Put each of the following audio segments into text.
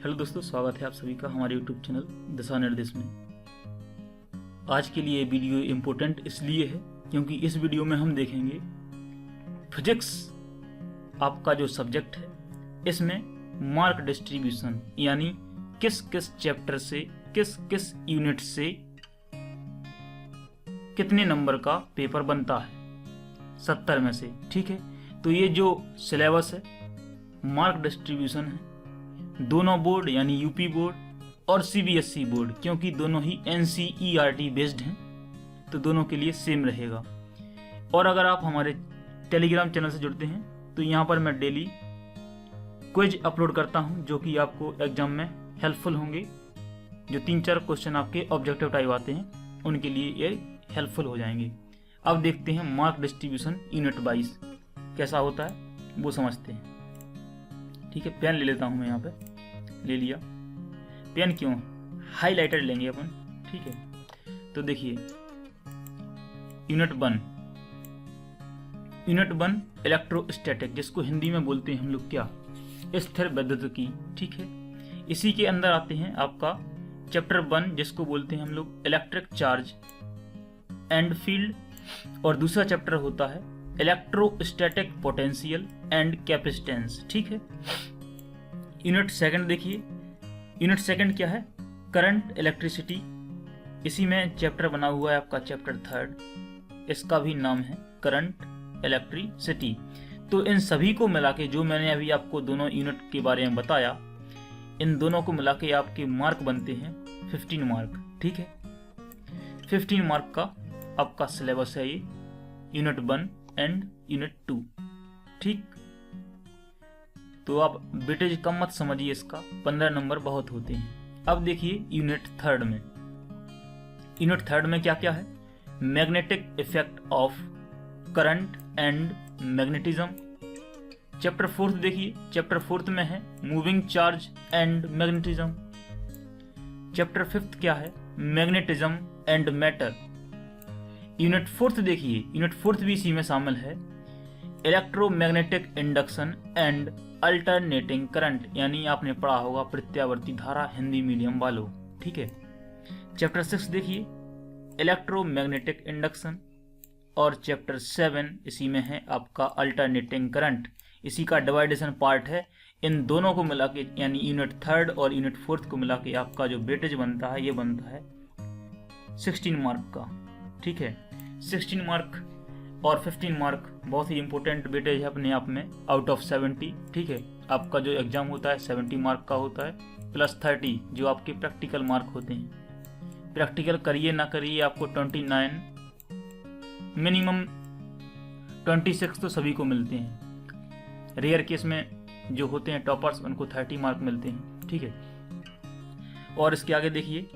Hello दोस्तों, स्वागत है आप सभी का हमारे यूट्यूब चैनल दिशा निर्देश में। आज के लिए वीडियो इम्पोर्टेंट इसलिए है क्योंकि इस वीडियो में हम देखेंगे फिजिक्स आपका जो सब्जेक्ट है, इसमें मार्क डिस्ट्रीब्यूशन यानी किस किस चैप्टर से किस किस यूनिट से कितने नंबर का पेपर बनता है 70 में से। ठीक है, तो ये जो सिलेबस है मार्क डिस्ट्रीब्यूशन है, दोनों बोर्ड यानी यूपी बोर्ड और सीबीएसई बोर्ड, क्योंकि दोनों ही एनसीईआरटी बेस्ड हैं तो दोनों के लिए सेम रहेगा। और अगर आप हमारे टेलीग्राम चैनल से जुड़ते हैं तो यहाँ पर मैं डेली क्विज अपलोड करता हूँ जो कि आपको एग्जाम में हेल्पफुल होंगे। जो 3-4 क्वेश्चन आपके ऑब्जेक्टिव टाइप आते हैं उनके लिए ये हेल्पफुल हो जाएंगे। अब देखते हैं मार्क डिस्ट्रीब्यूशन यूनिट वाइज कैसा होता है वो समझते हैं। ठीक है, पेन ले लेता हूं मैं, यहाँ पे ले लिया। पेन क्यों, हाइलाइटर लेंगे अपन। ठीक है, तो देखिए यूनिट 1 इलेक्ट्रोस्टैटिक, जिसको हिंदी में बोलते हैं हम लोग क्या, स्थिर विद्युतिकी। ठीक है, इसी के अंदर आते हैं आपका चैप्टर 1 जिसको बोलते हैं हम लोग इलेक्ट्रिक चार्ज एंड फील्ड, और दूसरा चैप्टर होता है इलेक्ट्रोस्टैटिक पोटेंशियल एंड कैपेसिटेंस। ठीक है, यूनिट 2 देखिए, यूनिट 2 क्या है, करंट इलेक्ट्रिसिटी। इसी में चैप्टर बना हुआ है आपका चैप्टर 3, इसका भी नाम है करंट इलेक्ट्रिसिटी। तो इन सभी को मिला के जो मैंने अभी आपको दोनों यूनिट के बारे में बताया, इन दोनों को मिला के आपके मार्क बनते हैं 15 मार्क। ठीक है, 15 मार्क का आपका सिलेबस है ये यूनिट 1 एंड यूनिट 2। ठीक, तो आप वेटेज कम मत समझिए, इसका 15 नंबर बहुत होते हैं। अब देखिए यूनिट 3 में, यूनिट 3 में क्या क्या है, magnetic effect of current and magnetism. Chapter 4 देखिए, चैप्टर 4 में है moving charge and magnetism. Chapter 5 क्या है, मैग्नेटिज्म एंड मैटर। यूनिट 4 देखिए, यूनिट 4 भी इसी में शामिल है, electromagnetic induction and alternating current, यानी आपने पढ़ा होगा प्रत्यावर्ती धारा हिंदी मीडियम वालों। ठीक है, चैप्टर 6 देखिए इलेक्ट्रोमैग्नेटिक इंडक्शन, और चैप्टर 7 इसी में है आपका अल्टरनेटिंग करंट, इसी का डिवाइडेशन पार्ट है। इन दोनों को मिला के यानी यूनिट 3 और यूनिट 4 को मिला के आपका जो वेटेज बनता है ये बनता है 16 मार्क का। ठीक है, 16 मार्क और 15 मार्क बहुत ही इंपॉर्टेंट वेटेज है अपने आप में, आउट ऑफ 70। ठीक है, आपका जो एग्जाम होता है 70 मार्क का होता है, प्लस 30 जो आपके प्रैक्टिकल मार्क होते हैं। प्रैक्टिकल करिए ना करिए आपको 29 मिनिमम 26 तो सभी को मिलते हैं। रेयर केस में जो होते हैं टॉपर्स उनको 30 मार्क मिलते हैं। ठीक है, और इसके आगे देखिए,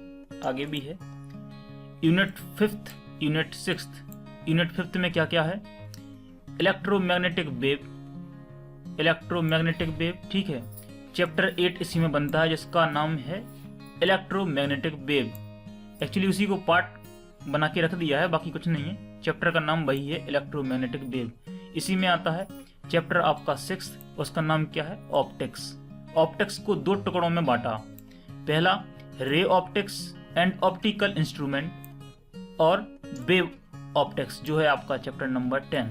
आगे भी है यूनिट 5 यूनिट 6। यूनिट 5 में क्या क्या है, इलेक्ट्रोमैग्नेटिक वेव, इलेक्ट्रोमैग्नेटिक वेव। ठीक है, चैप्टर 8 इसी में बनता है जिसका नाम है इलेक्ट्रोमैग्नेटिक वेव। एक्चुअली उसी को पार्ट बना के रख दिया है, बाकी कुछ नहीं है, चैप्टर का नाम वही है इलेक्ट्रोमैग्नेटिक वेव। इसी में आता है चैप्टर आपका 6, उसका नाम क्या है, ऑप्टिक्स। ऑप्टिक्स को 2 टुकड़ों में बांटा, पहला ray optics and optical instrument, और वेव ऑप्टिक्स जो है आपका चैप्टर नंबर 10।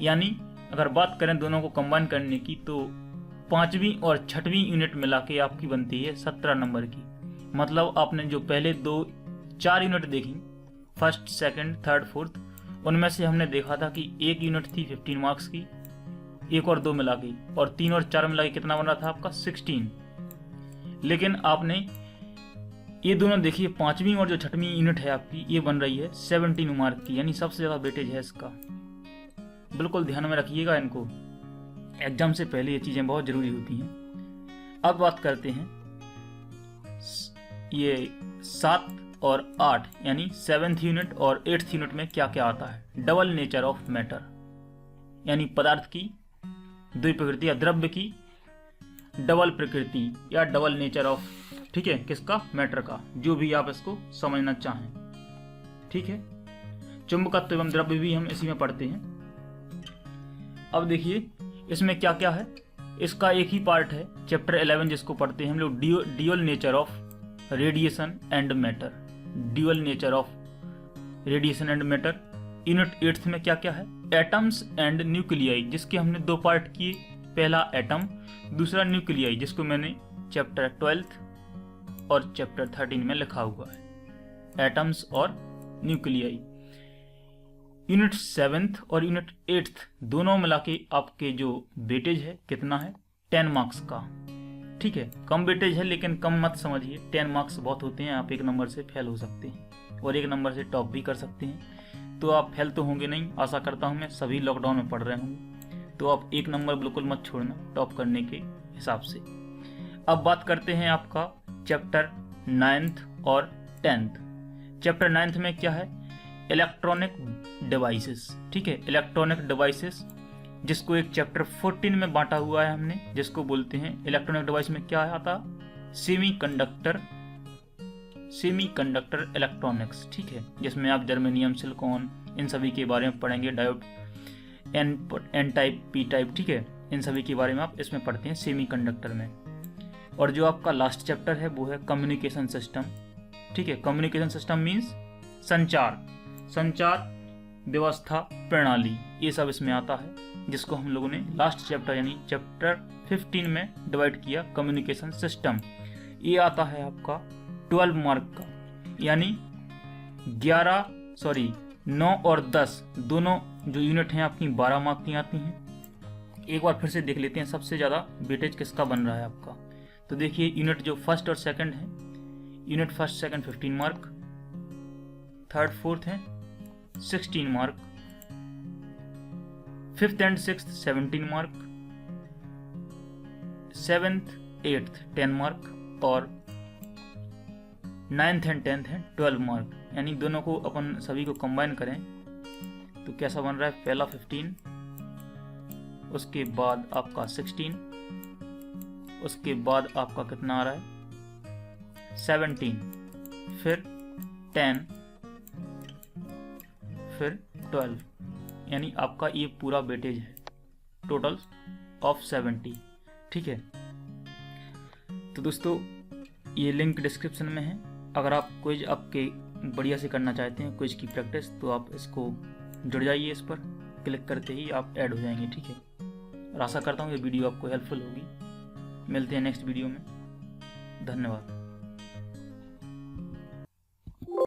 यानी अगर बात करें दोनों को कंबाइन करने की तो 5वीं और 6वीं यूनिट मिला के आपकी बनती है 17 नंबर की। मतलब आपने जो पहले 4 यूनिट देखी, 1st, 2nd, 3rd, 4th, उनमें से हमने देखा था कि एक यूनिट थी 15 मार्क्स की, 1 और 2 मिला के, और 3 और 4 मिला के कितना बन रहा था आपका 16। लेकिन आपने ये दोनों देखिए, 5वीं और जो 6वीं यूनिट है आपकी ये बन रही है 17 मार्क की, यानी सबसे ज्यादा वेटेज है इसका। बिल्कुल ध्यान में रखिएगा इनको, एग्जाम से पहले ये चीजें बहुत जरूरी होती हैं। अब बात करते हैं ये 7 और 8 यानी 7th यूनिट और 8th यूनिट में क्या क्या आता है। डबल नेचर ऑफ मैटर, यानी पदार्थ की द्वि प्रकृति या द्रव्य की डबल प्रकृति या डबल नेचर ऑफ, ठीक है, किसका, मैटर का, जो भी आप इसको समझना चाहें। ठीक है, चुंबकत्व एवं द्रव्य भी हम इसी में पढ़ते हैं। अब देखिए इसमें क्या क्या है, इसका एक ही पार्ट है चैप्टर 11 जिसको पढ़ते हैं हम लोग, dual nature of radiation and matter. Dual nature of radiation and matter. Unit 8 में क्या क्या है, एटम्स एंड न्यूक्लियाई, जिसके हमने 2 पार्ट किए, पहला एटम, दूसरा न्यूक्लियाई, जिसको मैंने चैप्टर 12 और चैप्टर 13 में लिखा हुआ है, एटम्स और न्यूक्लियाई। यूनिट 7 और यूनिट 8 दोनों मिला के आपके जो वेटेज है कितना है, 10 मार्क्स का। ठीक है, कम वेटेज है लेकिन कम मत समझिए, 10 मार्क्स बहुत होते हैं, आप 1 नंबर से फेल हो सकते हैं और 1 नंबर से टॉप भी कर सकते हैं। तो आप फेल तो होंगे नहीं, आशा करता हूँ मैं, सभी लॉकडाउन में पढ़ रहे होंगे, तो आप 1 नंबर बिल्कुल मत छोड़ना टॉप करने के हिसाब से। अब बात करते हैं आपका चैप्टर 9 और 10। चैप्टर 9 में क्या है, इलेक्ट्रॉनिक डिवाइसेस। ठीक है, इलेक्ट्रॉनिक डिवाइसेस, जिसको एक चैप्टर 14 में बांटा हुआ है हमने, जिसको बोलते हैं इलेक्ट्रॉनिक डिवाइस में क्या आता, सेमीकंडक्टर इलेक्ट्रॉनिक्स। ठीक है, जिसमें आप जर्मेनियम, सिलिकॉन, इन सभी के बारे में पढ़ेंगे, diode, N type, P type. ठीक है, इन सभी के बारे में आप इसमें पढ़ते हैं सेमीकंडक्टर में। और जो आपका लास्ट चैप्टर है वो है कम्युनिकेशन सिस्टम। ठीक है, कम्युनिकेशन सिस्टम मीन्स संचार व्यवस्था प्रणाली, ये सब इसमें आता है, जिसको हम लोगों ने लास्ट चैप्टर यानी चैप्टर 15 में डिवाइड किया, कम्युनिकेशन सिस्टम। ये आता है आपका 12 मार्क का, यानी 9 और 10 दोनों जो यूनिट हैं आपकी 12 मार्क की आती हैं। एक बार फिर से देख लेते हैं सबसे ज़्यादा वेटेज किसका बन रहा है आपका। तो देखिए, यूनिट जो फर्स्ट और सेकंड है, unit first second 15 mark, third fourth है 16 mark, fifth and sixth 17 mark, 7th 8th 10 mark और 9th एंड 10th है 12 मार्क। यानी दोनों को अपन सभी को कंबाइन करें तो कैसा बन रहा है, पहला 15, उसके बाद आपका 16, उसके बाद आपका कितना आ रहा है 17, फिर 10, फिर 12, यानी आपका ये पूरा वेटेज है टोटल ऑफ 70। ठीक है, तो दोस्तों ये लिंक डिस्क्रिप्शन में है। अगर आप क्विज आपके बढ़िया से करना चाहते हैं, क्विज की प्रैक्टिस, तो आप इसको जुड़ जाइए, इस पर क्लिक करते ही आप ऐड हो जाएंगे। ठीक है, और आशा करता हूँ ये वीडियो आपको हेल्पफुल होगी। मिलते हैं नेक्स्ट वीडियो में, धन्यवाद।